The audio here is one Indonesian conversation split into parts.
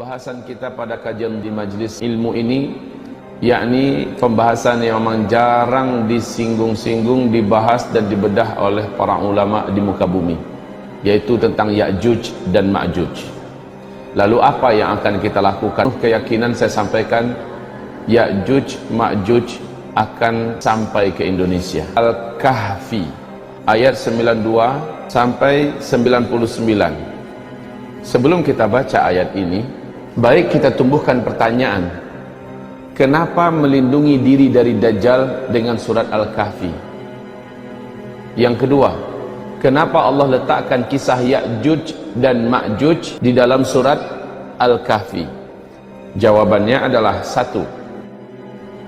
Pembahasan kita pada kajian di majlis ilmu ini, yakni pembahasan yang memang jarang disinggung-singgung, dibahas dan dibedah oleh para ulama di muka bumi, yaitu tentang Ya'juj dan Ma'juj. Lalu apa yang akan kita lakukan? Keyakinan saya sampaikan, Ya'juj Ma'juj akan sampai ke Indonesia. Al-Kahfi ayat 92 sampai 99. Sebelum kita baca ayat ini, baik kita tumbuhkan pertanyaan, kenapa melindungi diri dari Dajjal dengan surat Al-Kahfi? Yang kedua, kenapa Allah letakkan kisah Ya'juj dan Ma'juj di dalam surat Al-Kahfi? Jawabannya adalah satu,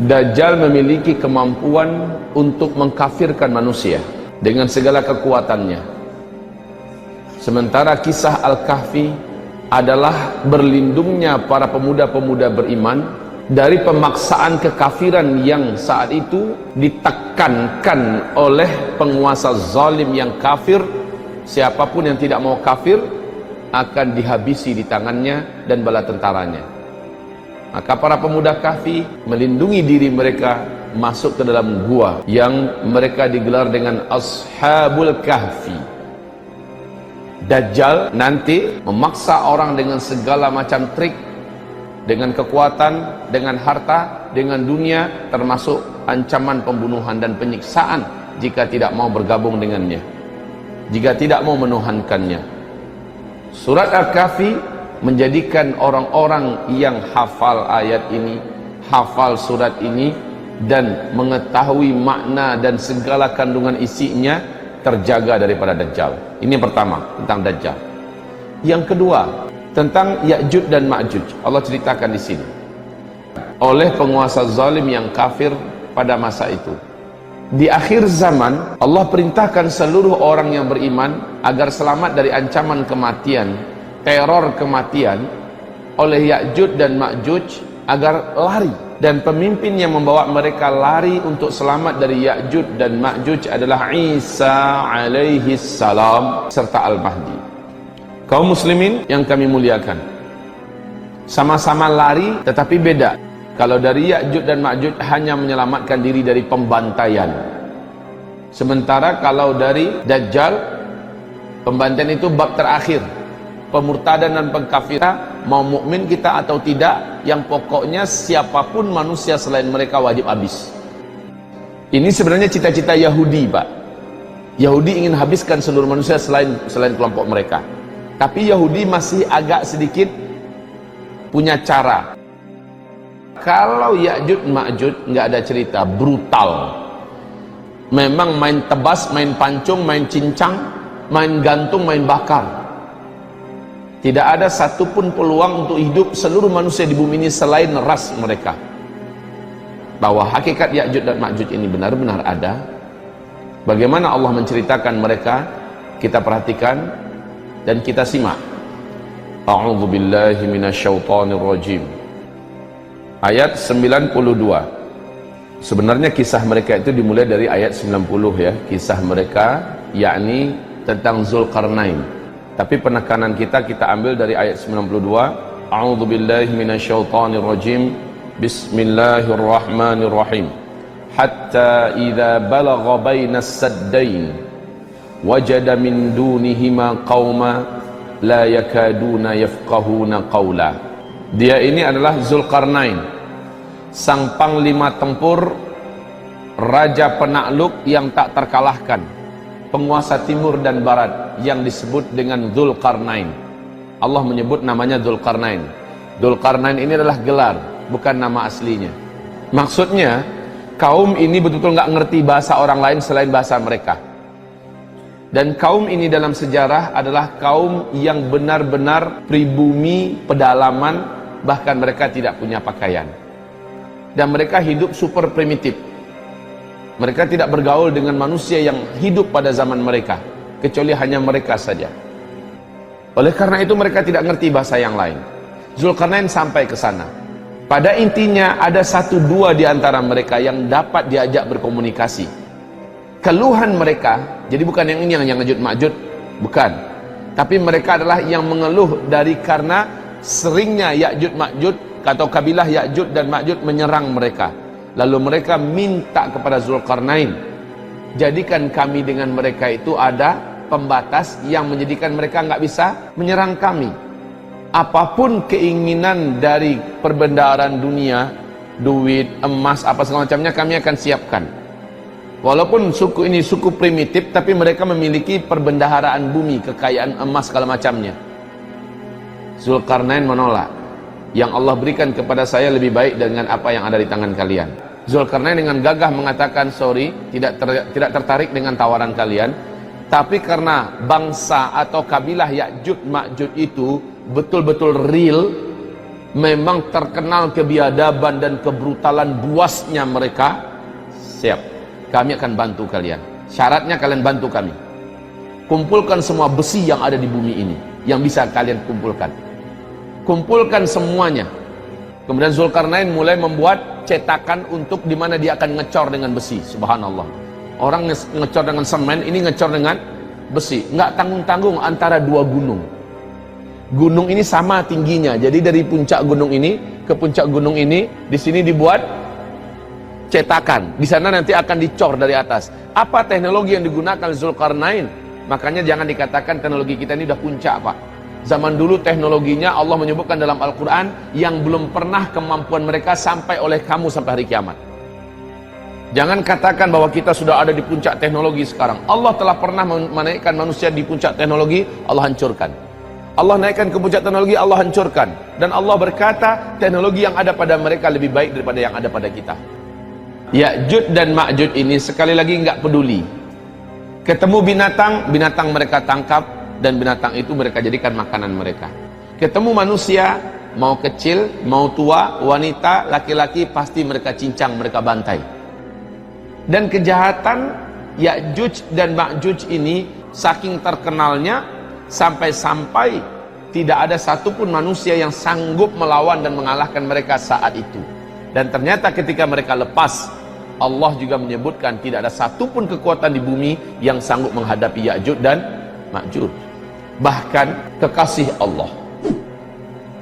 Dajjal memiliki kemampuan untuk mengkafirkan manusia dengan segala kekuatannya. Sementara kisah Al-Kahfi adalah berlindungnya para pemuda-pemuda beriman dari pemaksaan kekafiran yang saat itu ditekankan oleh penguasa zalim yang kafir. Siapapun yang tidak mau kafir akan dihabisi di tangannya dan bala tentaranya. Maka para pemuda Kahfi melindungi diri mereka masuk ke dalam gua yang mereka digelar dengan Ashabul Kahfi. Dajjal nanti memaksa orang dengan segala macam trik, dengan kekuatan, dengan harta, dengan dunia, termasuk ancaman pembunuhan dan penyiksaan jika tidak mau bergabung dengannya, jika tidak mau menuhankannya. Surat Al-Kahfi menjadikan orang-orang yang hafal ayat ini, hafal surat ini, dan mengetahui makna dan segala kandungan isinya terjaga daripada Dajjal. Ini yang pertama, tentang Dajjal. Yang kedua, tentang Ya'juj dan Ma'juj. Allah ceritakan di sini. Oleh penguasa zalim yang kafir pada masa itu. Di akhir zaman, Allah perintahkan seluruh orang yang beriman agar selamat dari ancaman kematian, teror kematian oleh Ya'juj dan Ma'juj, agar lari, dan pemimpin yang membawa mereka lari untuk selamat dari Ya'juj dan Ma'juj adalah Isa alaihi salam serta Al-Mahdi. Kaum muslimin yang kami muliakan, sama-sama lari tetapi beda. Kalau dari Ya'juj dan Ma'juj hanya menyelamatkan diri dari pembantaian, sementara kalau dari Dajjal, pembantaian itu bab terakhir. Pemurtadan dan pengkafiran, mau mukmin kita atau tidak, yang pokoknya siapapun manusia selain mereka wajib habis. Ini sebenarnya cita-cita Yahudi, Pak. Yahudi ingin habiskan seluruh manusia selain kelompok mereka. Tapi Yahudi masih agak sedikit punya cara. Kalau Ya'juj Ma'juj nggak ada cerita, brutal. Memang main tebas, main pancung, main cincang, main gantung, main bakar. Tidak ada satupun peluang untuk hidup seluruh manusia di bumi ini selain ras mereka. Bahwa hakikat Ya'juj dan Ma'juj ini benar-benar ada. Bagaimana Allah menceritakan mereka, kita perhatikan dan kita simak. A'udzu billahi minasyaitonir rajim. Ayat 92. Sebenarnya kisah mereka itu dimulai dari ayat 90 ya, kisah mereka yakni tentang Zulkarnain. Tapi penekanan kita ambil dari ayat 92. A'udzu billahi minasyaitonir rajim. Bismillahirrahmanirrahim. Hatta idza balagha bainas saddain wajada min dunihima qauma la yakaduna yafqahuna qawla. Dia ini adalah Zulkarnain, sang panglima tempur, raja penakluk yang tak terkalahkan, penguasa timur dan barat yang disebut dengan Dzulqarnain. Allah menyebut namanya Dzulqarnain. Dzulqarnain ini adalah gelar, bukan nama aslinya. Maksudnya kaum ini betul-betul nggak ngerti bahasa orang lain selain bahasa mereka. Dan kaum ini dalam sejarah adalah kaum yang benar-benar pribumi, pedalaman, bahkan mereka tidak punya pakaian. Dan mereka hidup super primitif. Mereka tidak bergaul dengan manusia yang hidup pada zaman mereka, kecuali hanya mereka saja. Oleh karena itu mereka tidak ngerti bahasa yang lain. Zulkarnain sampai ke sana. Pada intinya ada satu dua di antara mereka yang dapat diajak berkomunikasi. Keluhan mereka, jadi bukan yang ini yang Ya'juj Ma'juj, bukan. Tapi mereka adalah yang mengeluh dari karena seringnya Ya'juj Ma'juj atau kabilah Ya'juj dan Ma'juj menyerang mereka. Lalu mereka minta kepada Zulkarnain, jadikan kami dengan mereka itu ada pembatas yang menjadikan mereka nggak bisa menyerang kami. Apapun keinginan dari perbendaharaan dunia, duit, emas, apa segala macamnya, kami akan siapkan. Walaupun suku ini suku primitif, tapi mereka memiliki perbendaharaan bumi, kekayaan emas segala macamnya. Zulkarnain menolak. Yang Allah berikan kepada saya lebih baik dengan apa yang ada di tangan kalian. Zulkarnain dengan gagah mengatakan, sorry, tidak tertarik dengan tawaran kalian. Tapi karena bangsa atau kabilah Ya'juj Ma'juj itu betul-betul real, memang terkenal kebiadaban dan kebrutalan buasnya mereka, siap, kami akan bantu kalian. Syaratnya kalian bantu kami. Kumpulkan semua besi yang ada di bumi ini, yang bisa kalian kumpulkan. Kumpulkan semuanya. Kemudian Zulkarnain mulai membuat cetakan untuk dimana dia akan ngecor dengan besi. Subhanallah. Orang ngecor dengan semen, ini ngecor dengan besi. Nggak tanggung-tanggung antara dua gunung. Gunung ini sama tingginya. Jadi dari puncak gunung ini ke puncak gunung ini, di sini dibuat cetakan. Di sana nanti akan dicor dari atas. Apa teknologi yang digunakan Zulkarnain? Makanya jangan dikatakan teknologi kita ini udah puncak, Pak. Zaman dulu teknologinya Allah menyebutkan dalam Al-Quran yang belum pernah kemampuan mereka sampai oleh kamu sampai hari kiamat. Jangan katakan bahwa kita sudah ada di puncak teknologi sekarang. Allah telah pernah menaikkan manusia di puncak teknologi, Allah hancurkan. Allah naikkan ke puncak teknologi, Allah hancurkan. Dan Allah berkata, teknologi yang ada pada mereka lebih baik daripada yang ada pada kita. Ya'juj dan Ma'juj ini sekali lagi nggak peduli. Ketemu binatang, binatang mereka tangkap, dan binatang itu mereka jadikan makanan mereka. Ketemu manusia, mau kecil, mau tua, wanita, laki-laki, pasti mereka cincang, mereka bantai. Dan kejahatan Ya'juj dan Ma'juj ini saking terkenalnya, sampai-sampai tidak ada satupun manusia yang sanggup melawan dan mengalahkan mereka saat itu. Dan ternyata ketika mereka lepas, Allah juga menyebutkan tidak ada satupun kekuatan di bumi yang sanggup menghadapi Ya'juj dan Ma'juj. Bahkan kekasih Allah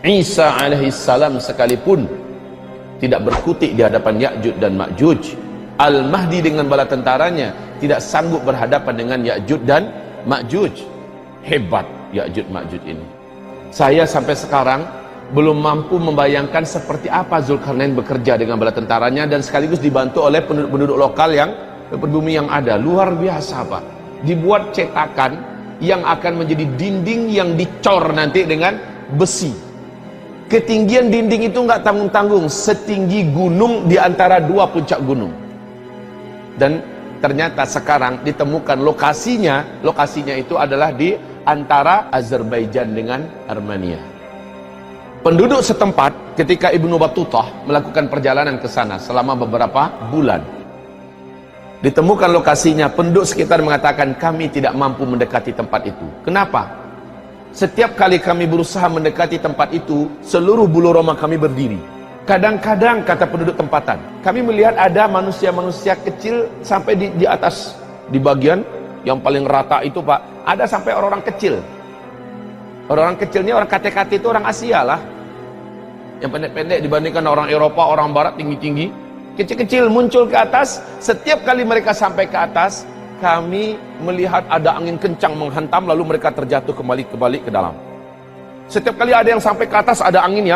Isa alaihissalam sekalipun tidak berkutik di hadapan Ya'juj dan Ma'juj. Al-Mahdi dengan bala tentaranya tidak sanggup berhadapan dengan Ya'juj dan Ma'juj. Hebat Ya'juj Ma'juj ini. Saya sampai sekarang belum mampu membayangkan seperti apa Zulkarnain bekerja dengan bala tentaranya dan sekaligus dibantu oleh penduduk lokal yang berbumi yang ada. Luar biasa, Pak. Dibuat cetakan yang akan menjadi dinding yang dicor nanti dengan besi. Ketinggian dinding itu nggak tanggung-tanggung, setinggi gunung di antara dua puncak gunung. Dan ternyata sekarang ditemukan lokasinya itu adalah di antara Azerbaijan dengan Armenia. Penduduk setempat ketika Ibnu Battutah melakukan perjalanan ke sana selama beberapa bulan, ditemukan lokasinya, penduduk sekitar mengatakan kami tidak mampu mendekati tempat itu. Kenapa? Setiap kali kami berusaha mendekati tempat itu, seluruh bulu roma kami berdiri. Kadang-kadang, kata penduduk tempatan, kami melihat ada manusia-manusia kecil sampai di atas, di bagian yang paling rata itu, Pak, ada sampai orang-orang kecil. Orang-orang kecilnya, orang KT-KT itu orang Asia lah. Yang pendek-pendek dibandingkan orang Eropa, orang Barat tinggi-tinggi. Kecil-kecil muncul ke atas. Setiap kali mereka sampai ke atas, kami melihat ada angin kencang menghantam, lalu mereka terjatuh kembali ke dalam. Setiap kali ada yang sampai ke atas, ada angin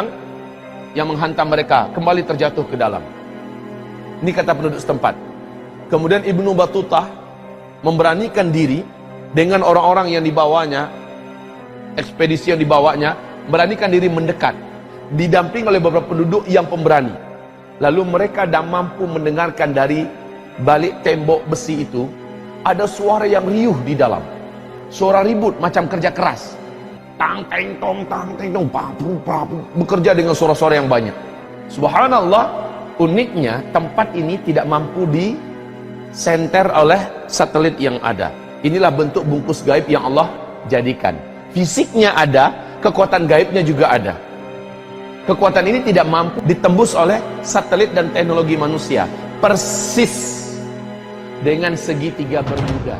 yang menghantam mereka, kembali terjatuh ke dalam. Ini kata penduduk setempat. Kemudian Ibnu Battutah memberanikan diri dengan orang-orang yang dibawanya, ekspedisi yang dibawanya, beranikan diri mendekat, didamping oleh beberapa penduduk yang pemberani. Lalu mereka tidak mampu mendengarkan dari balik tembok besi itu ada suara yang riuh di dalam. Suara ribut macam kerja keras. Tang teng tong, papu papu, bekerja dengan suara-suara yang banyak. Subhanallah, uniknya tempat ini tidak mampu disenter oleh satelit yang ada. Inilah bentuk bungkus gaib yang Allah jadikan. Fisiknya ada, kekuatan gaibnya juga ada. Kekuatan ini tidak mampu ditembus oleh satelit dan teknologi manusia. Persis dengan segitiga Bermuda.